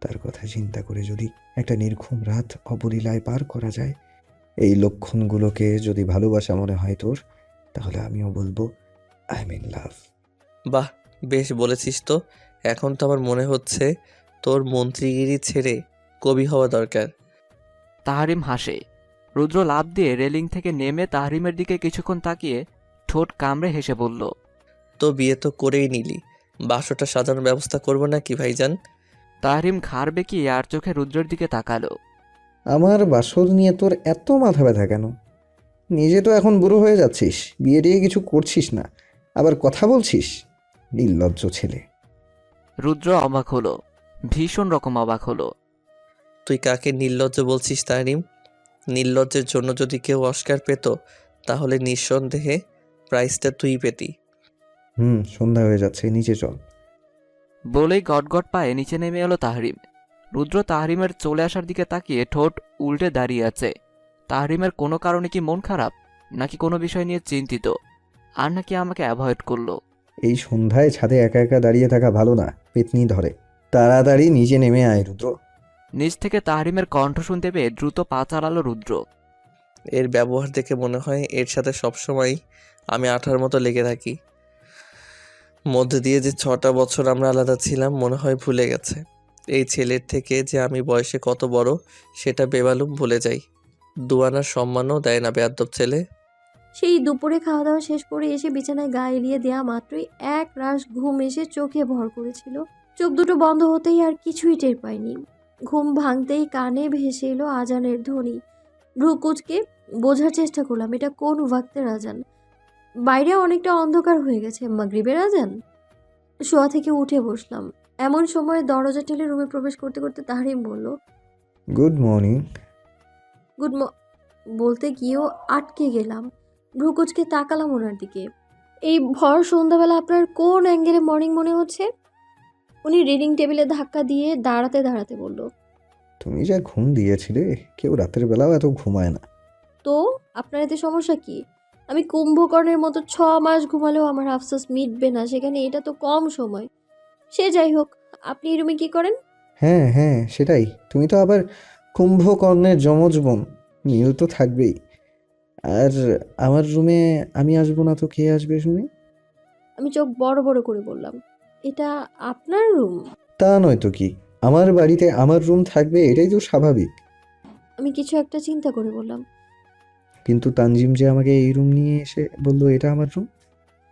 তার কথা চিন্তা করে যদি একটা নির্ঘুম রাত অবলীলায় পার করা যায়, এই লক্ষণগুলোকে যদি ভালোবাসা মনে হয় তোর, তাহলে আমিও বলবো আই এম ইন লাভ। বাহ, বেশ বলেছিস তো। এখন তো আমার মনে হচ্ছে তোর মন্ত্রীগিরি ছেড়ে কবি হওয়া দরকার। তাহরিম হাসে। রুদ্র লাফ দিয়ে রেলিং থেকে নেমে তাহরিমের দিকে কিছুক্ষণ তাকিয়ে ঠোঁট কামড়ে হেসে বলল, তো বিয়ে তো করেই নিলি, বাসটা সাজানোর ব্যবস্থা করবো না কি ভাইজান? তাহরিম ঘাড় বেঁকিয়ে আর চোখে রুদ্রের দিকে তাকালো। আমার বাসর নিয়ে তোর এত মাথা ব্যথা কেন? নিজে তো এখন বুড়ো হয়ে যাচ্ছিস, বিয়ে দিয়ে কিছু করছিস না, আবার কথা বলছিস। নির্লজ্জ ছেলে। রুদ্র অবাক হলো, ভীষণ রকম অবাক হলো। তুই কাকে নির্লজ্জ বলছিস তাহরিম? নির্লজ্জের জন্য যদি কেউ অস্কার পেত, তাহলে নিঃসন্দেহে প্রাইজটা তুই পেতি। সন্ধ্যা হয়ে যাচ্ছে, নিচে চল। বলেই গটগট পায়ে নিচে নেমে এলো তাহরিম। রুদ্র তাহরিমের চলে আসার দিকে তাকিয়ে ঠোঁট উল্টে দাঁড়িয়ে আছে। তাহরিমের কোনো কারণে কি মন খারাপ, নাকি কোনো বিষয় নিয়ে চিন্তিত, আর নাকি আমাকে অ্যাভয়েড করলো? এই সন্ধ্যায় ছাদে একা একা দাঁড়িয়ে থাকা ভালো না, পেতনি ধরে। তাড়াতাড়ি নিচে নেমে আয় রুদ্র। নিচ থেকে তাহরিমের কণ্ঠ শুনতে পেয়ে দ্রুত পা চালালো রুদ্র। এর ব্যবহার দেখে মনে হয় এর সাথে সবসময় আমি আঠার মতো লেগে থাকি। মধ্যে দিয়ে যে 6টা বছর আমরা আলাদা ছিলাম মনে হয় ভুলে গেছে। এই ছেলের থেকে যে আমি বয়সে কত বড় সেটা বেমালুম ভুলে যাই। দুয়ানার সম্মানও দেয় না বেয়াদ্দব ছেলে। সেই দুপুরে খাওয়া দাওয়া শেষ করে এসে বিছানায় গা এলিয়ে দেয়া মাত্রই এক রাশ ঘুম এসে চোখে ভর করেছিল। চোখ দুটো বন্ধ হতেই আর কিছুই টের পাইনি। ঘুম ভাঙতেই কানে ভেসে এলো আজানের ধ্বনি। ভ্রু কুচকে বোঝার চেষ্টা করলাম এটা কোন ওয়াক্তের আজান। বাইরে অনেকটা অন্ধকার হয়ে গেছে, মাগরিবের আজান। শোয়া থেকে উঠে বসলাম। এমন সময় দরজা ঠেলে রুমে প্রবেশ করতে করতে তাহরিম বলল, গুড মর্নিং। গুড বলতে গিয়েও আটকে গেলাম। ভ্রুকুচকে তাকালাম ওনার দিকে। এই ভর সন্ধ্যাবেলা আপনার কোন অ্যাঙ্গেলে মর্নিং মনে হচ্ছে? উনি রিডিং টেবিলে ধাক্কা দিয়ে দাঁড়াতে দাঁড়াতে বলল, তুমি যা ঘুম দিয়েছিলে, কেউ রাতের বেলাও এত ঘুমায় না। তো আপনার এতে সমস্যা কি? আমি কুম্ভকর্ণের মতো 6 মাস ঘুমালেও আমার আফসোস মিটবে না, সেখানে এটা তো কম সময়। সে যাই হোক, আপনি এই রুমে কি করেন? হ্যাঁ হ্যাঁ, সেটাই। তুমি তো আবার কুম্ভকর্ণের যমজ বোন, মিল তো থাকবেই। আর আমার রুমে আমি আসবো না তো কে আসবে শুনি? আমি চোখ বড় বড় করে বললাম, এটা আপনার রুম? তা নয় তো কি, আমার বাড়িতে আমার রুম থাকবে, এটাই তো স্বাভাবিক। আমি কিছু একটা চিন্তা করে বললাম, কিন্তু তানজিম যে আমাকে এই রুম নিয়ে এসে বললো এটা আমার রুম।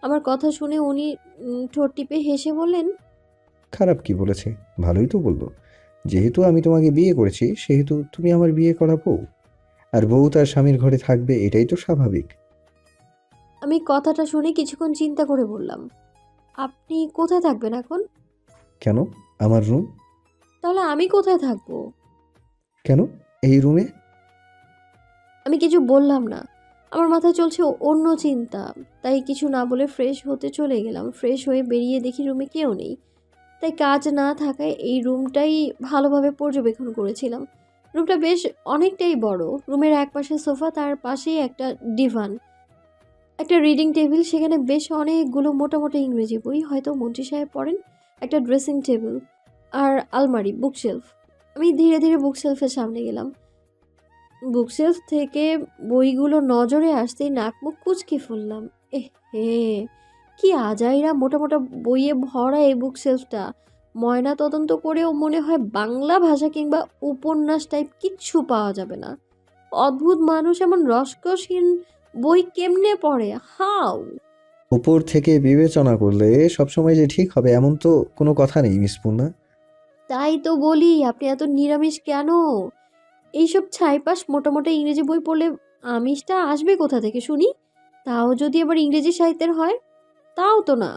আমার কথা শুনে উনি ঠোঁট টিপে হেসে বললেন, খারাপ কি বলেছে? ভালোই তো বললো। যেহেতু আমি তোমাকে বিয়ে করেছি, সেহেতু তুমি আমার বিয়ে করা বউ, আর বউ তার স্বামীর ঘরে থাকবে, এটাই তো স্বাভাবিক। আমি কথাটা শুনে কিছুক্ষণ চিন্তা করে বললাম, আপনি কোথায় থাকবেন এখন? কেন? আমার রুম। তাহলে আমি কোথায় থাকবো? কেন এই রুমে? আমি কিছু বললাম না। আমার মাথায় চলছে অন্য চিন্তা, তাই কিছু না বলে ফ্রেশ হতে চলে গেলাম। ফ্রেশ হয়ে বেরিয়ে দেখি রুমে কেউ নেই। তাই কাজ না থাকায় এই রুমটাই ভালোভাবে পর্যবেক্ষণ করেছিলাম। রুমটা বেশ অনেকটাই বড়। রুমের এক পাশে সোফা, তার পাশেই একটা ডিভান, একটা রিডিং টেবিল, সেখানে বেশ অনেকগুলো মোটা মোটা ইংরেজি বই, হয়তো মন্ত্রী সাহেব পড়েন, একটা ড্রেসিং টেবিল আর আলমারি, বুকশেলফ। আমি ধীরে ধীরে বুকশেলফের সামনে গেলাম। বুকশেলফ থেকে বইগুলো নজরে আসতেই নাক মুখ কুঁচকে ফেললাম। হে, কি আজাইরা মোটা মোটা বইয়ে ভরা এই বুকশেলফটা! ময়না তদন্ত করেও মনে হয় বাংলা ভাষা কিংবা উপন্যাস টাইপ কিচ্ছু পাওয়া যাবে না। অদ্ভুত মানুষ এমন রসকসহীন বই কেমনে পড়ে? হাউ! উপর থেকে বিবেচনা করলে সবসময় যে ঠিক হবে এমন তো কোনো কথা নেই মিস পূর্ণা। তাই তো বলি, আপনি এত নিরামিষ কেন? এইসব ছাইপাশ মোটা মোটা ইংরেজি বই পড়লে আমিষটা আসবে কোথা থেকে শুনি? তাও যদি আবার ইংরেজি সাহিত্যের হয়, তাও তো না।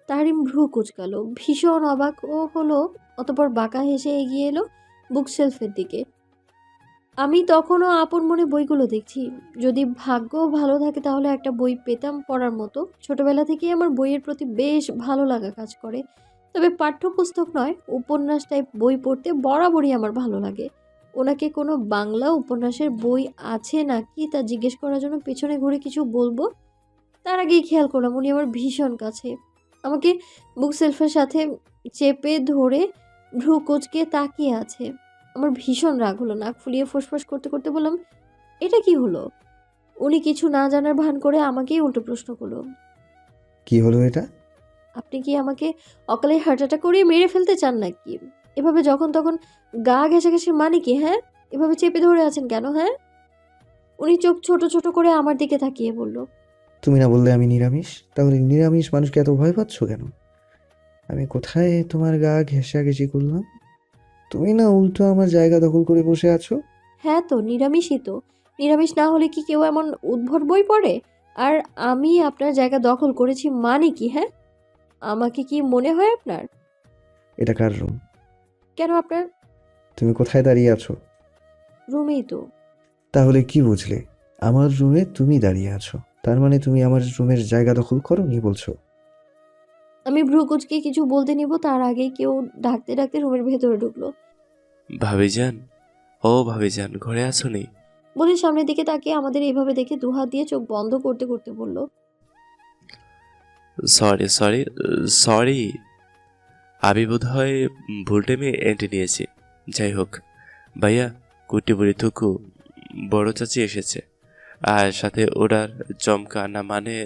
তারিম ভ্রু কুচকালো, ভীষণ অবাক ও হলো, অতপর বাঁকা হেসে এগিয়ে এলো বুকশেলফের দিকে। আমি তখনও আপন মনে বইগুলো দেখছি। যদি ভাগ্য ভালো থাকে তাহলে একটা বই পেতাম পড়ার মতো। ছোটবেলা থেকেই আমার বইয়ের প্রতি বেশ ভালো লাগা কাজ করে, তবে পাঠ্যপুস্তক নয়, উপন্যাস টাইপ বই পড়তে বরাবরই আমার ভালো লাগে। ওনাকে কোনো বাংলা উপন্যাসের বই আছে নাকি তা জিজ্ঞেস করার জন্য পেছনে ঘুরে কিছু বলবো, তার আগেই খেয়াল করলাম উনি আমার ভীষণ কাছে। আমাকে বুকশেলফের সাথে চেপে ধরে ভ্রু কুঁচকে তাকিয়ে আছে। আমার ভীষণ রাগ হলো, নাক ফুলিয়ে ফোঁসফোঁস করতে করতে বললাম, এটা কি হলো? উনি কিছু না জানার ভান করে আমাকেই উল্টো প্রশ্ন করলো, কি হলো এটা? আপনি কি আমাকে অকালে হার্ট অ্যাটাক করে মেরে ফেলতে চান নাকি? এভাবে যখন তখন গা ঘেঁষাঘেঁষির মানে কি? হ্যাঁ, এভাবে চেপে ধরে আছেন কেন? হ্যাঁ? উনি চোখ ছোট ছোট করে আমার দিকে তাকিয়ে বলল, তুমি না বললে আমি নিরামিষ? তাহলে নিরামিষ মানুষকে এত ভয় পাচ্ছ কেন? আমি কোথায় তোমার গা ঘেঁষাঘেঁষি করলাম? তুমি না উল্টো আমার জায়গা দখল করে বসে আছো। হ্যাঁ তো নিরামিষই তো। নিরামিষ না হলে কি কেউ এমন উদ্ভট বই পড়ে? আর আমি আপনার জায়গা দখল করেছি মানে কি? হ্যাঁ, আমাকে কি মনে হয় আপনার? এটা কার রুম? কেন আপনার? তুমি কোথায় দাঁড়িয়ে আছো? রুমেই তো। তাহলে কি বুঝলে? আমার রুমে তুমি দাঁড়িয়ে আছো, তার মানে তুমি আমার রুমের জায়গা দখল করোনি বলছো? আমি ভ্রু কুঁচকে কিছু বলতে নিব তার আগেই কেউ ডাকতে ডাকতে রুমের ভেতরে ঢুকলো। ভাবিজান, ও ভাবিজান, ঘরে আছো নি? বলে সামনের দিকে তাকিয়ে আমাদের এইভাবে দেখে দুহাত দিয়ে চোখ বন্ধ করতে করতে বলল, সরি সরি সরি, আমি বোধ হয় ভুল টাইমে এন্ট্রি নিয়েছি। যাই হোক ভাইয়া, কুটি বুড়ি থুকু বড় চাচি এসেছে, আর সাথে ওরার চমকা না মানে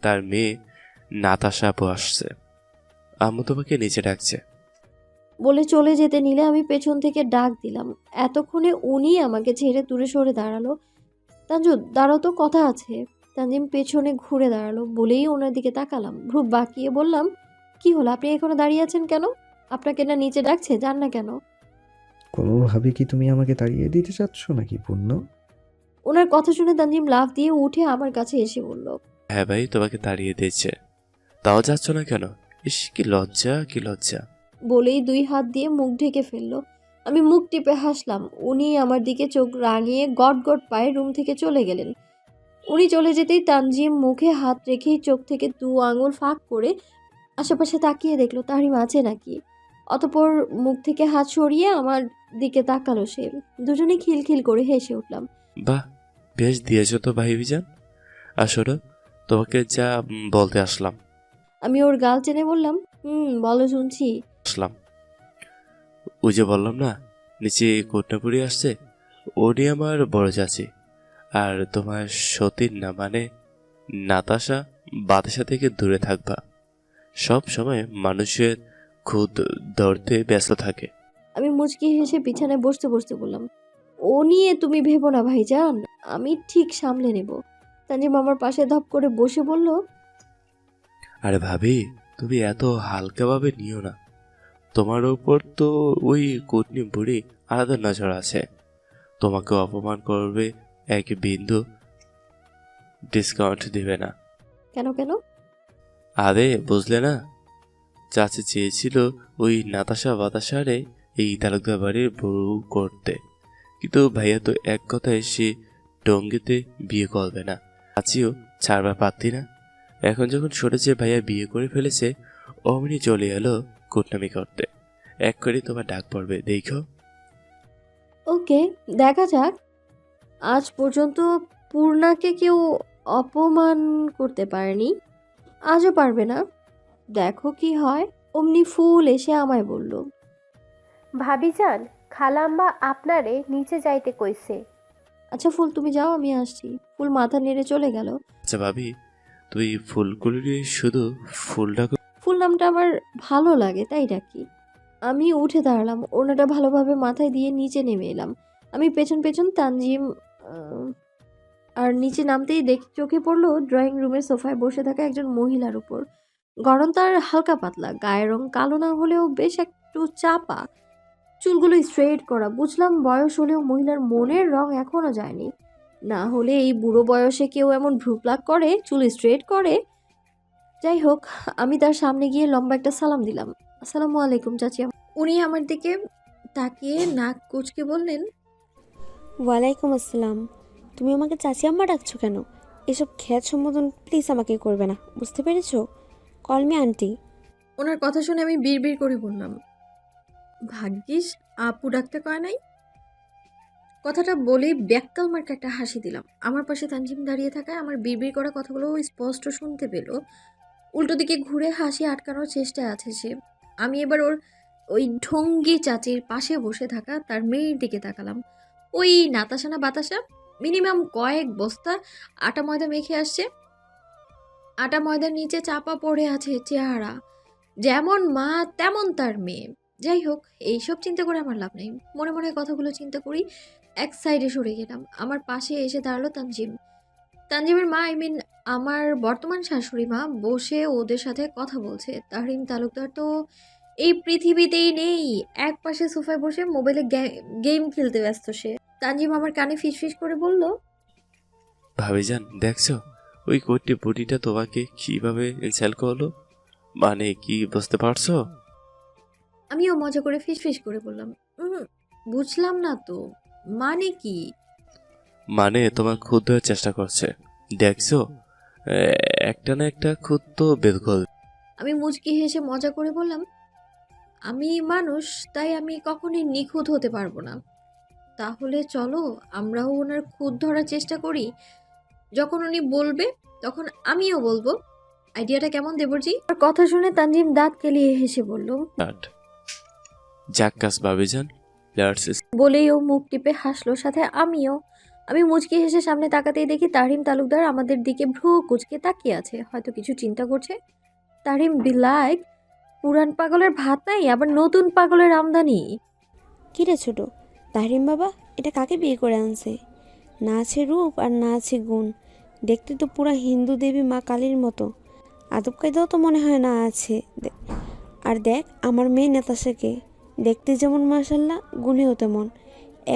তার মেয়ে নাতাশা আপু আসছে। আম্মু তোমাকে নিচে ডাকছে। বলে চলে যেতে নিলে আমি পেছন থেকে ডাক দিলাম। এতক্ষণে উনি আমাকে ছেড়ে দূরে সরে দাঁড়ালো। তানজু, দাঁড়াও তো, কথা আছে। তানজিম পেছনে ঘুরে দাঁড়ালো, বলেই ওনার দিকে তাকালাম। ভ্রু বাঁকিয়ে বললাম, কি হলো, আপনি এখনো দাঁড়িয়ে আছেন কেন? আপনাকে না নিচে ডাকছে, যান না কেন? কোনোভাবে কি তুমি আমাকে তাড়িয়ে দিতে চাচ্ছ নাকি পূর্ণ? ওনার কথা শুনে তানজিম লাফ দিয়ে উঠে আমার কাছে এসে বলল, হ্যাঁ ভাই, তোমাকে তাড়িয়ে দিয়েছে, তাও যাচ্ছ না কেন? ইস, কি লজ্জা, কি লজ্জা। বলেই দুই হাত দিয়ে মুখ ঢেকে ফেললো। আমি মুখ টিপে হাসলাম। উনি আমার দিকে চোখ রাঙিয়ে গট গট পায়ে রুম থেকে চলে গেলেন। উনি চলে যেতেই তানজিম মুখে হাত রেখেই চোখ থেকে দু আঙুল ফাঁক করে আশেপাশে তাকিয়ে দেখলো তারিম আছে নাকি। অতপর মুখ থেকে হাত সরিয়ে আমার দিকে তাকালো সে। দুজনে খিলখিল করে হেসে উঠলাম। বাহ, বেশ দিয়েছো তো ভাইবিজান। আসলে তোমাকে যা বলতে আসলাম। আমি ওর গাল টেনে বললাম, বলো, শুনছি। ওই যে বললাম না, নিচে কোটনাপুরি আসছে, ওনি আমার বড় চাচি। আর তোমার সতীন না মানে নাতাশা বাতাসা থেকে দূরে থাকবা। সব সময় মানুষের খুদ ধরতে ব্যস্ত থাকে। আমি মুচকি হেসে বিছানায় বসতে বসতে বললাম, ও নিয়ে তুমি ভেবো না ভাইজান, আমি ঠিক সামলে নেব। তানজিম আমার পাশে ধপ করে বসে বলল, আরে ভাবি, তুমি এত হালকাভাবে নিও না। তোমার ওপর তো ওই কুটনি বুড়ি আলাদা নজর আছে। তোমাকে অপমান করবে, এক বিন্দু ডিসকাউন্ট দিবে না। কেন কেন? আরে বুঝলে না, চাচি চেয়েছিল ওই নাতাশা বাতাসারে এই তালুকদার বাড়ির বউ করতে, কিন্তু ভাইয়া তো এক কথায় সে টঙ্গিতে বিয়ে করবে না। চাচিও ছাড়বা পারতি না। এখন যখন সরেছে ভাইয়া বিয়ে করে ফেলেছে, অমনি চলে এলো কুটনামি করতে। এক করে তোমার ডাক পড়বে, দেখো। ওকে, দেখা যাক। আজ পর্যন্ত পূর্ণাকে কেউ অপমান করতে পারেনি, আজও পারবে না। দেখো কি হয়। অমনি ফুল এসে আমায় বলল, ভাবিজান, খালাম্মা আপনারে নিচে যাইতে কইছে। আচ্ছা ফুল, তুমি যাও, আমি আসছি। ফুল মাথা নেড়ে চলে গেল। আচ্ছা ভাবি, তুই ফুলগুলি শুধু ফুল ডাকো? ফুল নামটা আমার ভালো লাগে তাই ডাকি। আমি উঠে দাঁড়ালাম, ওনাটা ভালোভাবে মাথায় দিয়ে নিচে নেমে এলাম। আমি পেছন পেছন তানজিম আর নিচে নামতেই চোখে পড়লো ড্রয়িং রুমের সোফায় বসে থাকা একজন মহিলার উপর। গড়ন তার হালকা পাতলা, গায়ের রং কালো না হলেও বেশ একটু চাপা, চুলগুলো স্ট্রেট করা। বুঝলাম বয়স হলেও মহিলার মনের রং এখনো যায়নি। না হলে এই বুড়ো বয়সে কেউ এমন ভ্রু প্লাক করে, চুল স্ট্রেট করে। যাই হোক, আমি তার সামনে গিয়ে লম্বা একটা সালাম দিলাম। আসসালামু আলাইকুম চাচি। উনি আমার দিকে তাকিয়ে নাক কুচকে বললেন, ওয়ালাইকুম আসসালাম। তুমি আমাকে চাচি আম্মা ডাকছো কেন? এসব খ্যাত সম্বোধন প্লিজ আমাকে করবে না, বুঝতে পেরেছো? Call me aunty. ওনার কথা শুনে আমি বিড়বিড় করে বললাম, ভাগ্যিস আপু ডাকতে কয় নাই। কথাটা বলেই ব্যাককাল মার্কা একটা হাসি দিলাম। আমার পাশে তানজিম দাঁড়িয়ে থাকায় আমার বিড়বিড় করা কথাগুলো স্পষ্ট শুনতে পেল। উল্টো দিকে ঘুরে হাসি আটকানোর চেষ্টায় আছে সে। আমি এবার ওই ঢঙ্গি চাচির পাশে বসে থাকা তার মেয়ের দিকে তাকালাম। ওই নাতাশা না বাতাসা, মিনিমাম কয়েক বস্তা আটা ময়দা মেখে আসছে। আটা ময়দার নিচে চাপা পড়ে আছে চেহারা, যেমন মা তেমন তার মেয়ে। যাই হোক, এইসব চিন্তা করে আমার লাভ নেই। মনে মনে কথাগুলো চিন্তা করি এক সাইডে সরে গেলাম। আমার পাশে এসে দাঁড়ালো তানজিম। তানজিমের মা, আমার বর্তমান শাশুড়ি মা বসে ওদের সাথে কথা বলছে। তাহরিম তালুকদার তো এই পৃথিবীতেই নেই। এক পাশে সোফায় বসে মোবাইলে গেম খেলতে ব্যস্ত সে। তানজিম আমার কানে ফিসফিস করে বলল, ভাবিজান দেখছো ওই কোটি বুড়িটা তোমাকে কিভাবে ইনসাল্ট করলো? মানে কি বুঝতে পারছো? আমিও মজা করে ফিসফিস করে বললাম, বুঝলাম না তো, মানে কি? মানে তোমার খুদ দেওয়ার চেষ্টা করছে, দেখছো? একটা না একটা খুদ তো বের করবে। আমি মুচকি হেসে মজা করে বললাম, আমি মানুষ, তাই আমি কখনোই নিখুঁত হতে পারবো না। তাহলে চলো আমরাও ওনার খুঁত ধরার চেষ্টা করি। যখন উনি বলবে তখন আমিও বলবো। আইডিয়াটা কেমন দেবরজি? আর কথা শুনে তানজিম দাঁত কেলিয়ে হেসে বলল, জাক্কাস ভাবিজান, লেটস। বলেই ও মুখ টিপে হাসলো, সাথে আমিও। আমি মুচকি হেসে সামনে তাকাতেই দেখি তাহরিম তালুকদার আমাদের দিকে ভ্রু কুচকে তাকিয়ে আছে, হয়তো কিছু চিন্তা করছে। তাহরিম বিলাইক, পুরান পাগলের ভাত নাই, আবার নতুন পাগলের আমদানি। কী রে ছোট তাহরিম বাবা, এটা কাকে বিয়ে করে আনছে? না আছে রূপ আর না আছে গুণ, দেখতে তো পুরা হিন্দু দেবী মা কালীর মতো। আদব কায়দাও তো মনে হয় না আছে। আর দেখ আমার মেয়ে নেতাশাকে, দেখতে যেমন মাশাল্লাহ, গুণেও তেমন।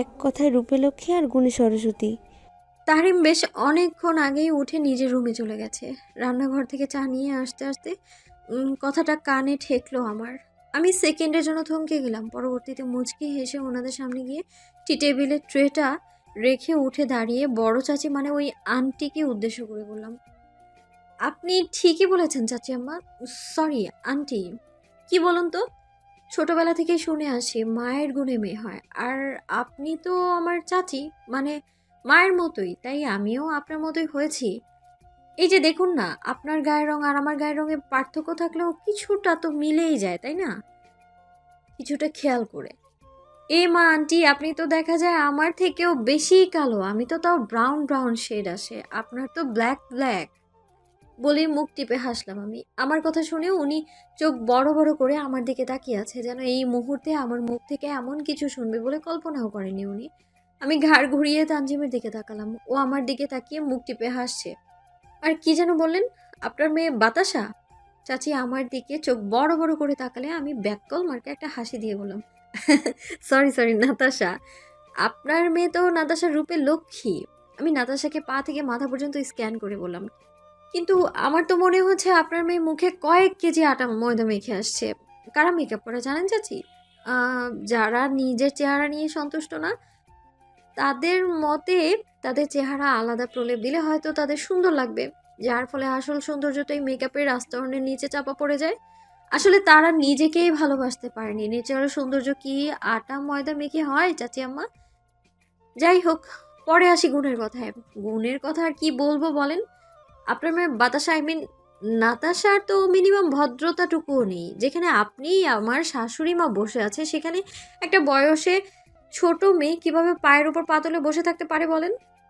এক কথায় রূপে লক্ষ্মী আর গুণে সরস্বতী। তাহরিম বেশ অনেকক্ষণ আগেই উঠে নিজের রুমে চলে গেছে। রান্নাঘর থেকে চা নিয়ে আসতে আসতে কথাটা কানে ঠেকলো আমার। আমি সেকেন্ডের জন্য থমকে গেলাম। পরবর্তীতে মুচকি হেসে ওনাদের সামনে গিয়ে টি টেবিলের ট্রেটা রেখে উঠে দাঁড়িয়ে বড় চাচি মানে ওই আন্টিকে উদ্দেশ্য করে বললাম, আপনি ঠিকই বলেছেন চাচি আম্মা, সরি আন্টি। কি বলুন তো, ছোটবেলা থেকে শুনে আসি মায়ের গুণে মেয়ে হয়, আর আপনি তো আমার চাচি, মানে মায়ের মতোই, তাই আমিও আপনার মতোই হয়েছি। এই যে দেখুন না, আপনার গায়ের রং আর আমার গায়ের রঙে পার্থক্য থাকলেও কিছুটা তো মিলেই যায়, তাই না? কিছুটা খেয়াল করে। এ মা আন্টি, আপনি তো দেখা যায় আমার থেকেও বেশি কালো, আমি তো তাও ব্রাউন ব্রাউন শেড আসে, আপনার তো ব্ল্যাক ব্ল্যাক। বলেই মুখ টিপে হাসলাম আমি। আমার কথা শুনেও উনি চোখ বড় বড় করে আমার দিকে তাকিয়ে আছে, যেন এই মুহূর্তে আমার মুখ থেকে এমন কিছু শুনবে বলে কল্পনাও করেনি উনি। আমি ঘাড় ঘুরিয়ে তানজিমের দিকে তাকালাম। ও আমার দিকে তাকিয়ে মুখ টিপে হাসছে। আর কি যেন বললেন, আপনার মেয়ে বাতাসা? চাচি আমার দিকে চোখ বড় বড় করে তাকালে আমি ব্যাককল মার্কে একটা হাসি দিয়ে বললাম, সরি নাতাশা। আপনার মেয়ে তো নাতাশার রূপে লক্ষ্মী। আমি নাতাশাকে পা থেকে মাথা পর্যন্ত স্ক্যান করে বললাম, কিন্তু আমার তো মনে হচ্ছে আপনার মেয়ে মুখে কয়েক কেজি আটা ময়দা মেখে আসছে। কারা মেকআপ করে জানেন চাচি? যারা নিজের চেহারা নিয়ে সন্তুষ্ট না, তাদের মতে তাদের চেহারা আলাদা প্রলেপ দিলে হয়তো তাদের সুন্দর লাগবে, যার ফলে আসল সৌন্দর্যটাই মেকআপের আস্তরণের নিচে চাপা পড়ে যায়। আসলে তারা নিজেকেই ভালোবাসতে পারেনি। নেচারের সৌন্দর্য কি আটা ময়দা মেখে হয় চাচি আম্মা? যাই হোক, পরে আসি গুণের কথায়। গুণের কথা আর কি বলবো বলেন? আপনার মেয়ে বাতাসা, আই মিন নাতাশার তো মিনিমাম ভদ্রতাটুকুও নেই। যেখানে আপনি আমার শাশুড়ি মা বসে আছে, সেখানে একটা বয়সে ছোট মেয়ে কিভাবে পায়ের উপর পা তুলে বসে থাকতে পারে বলেন?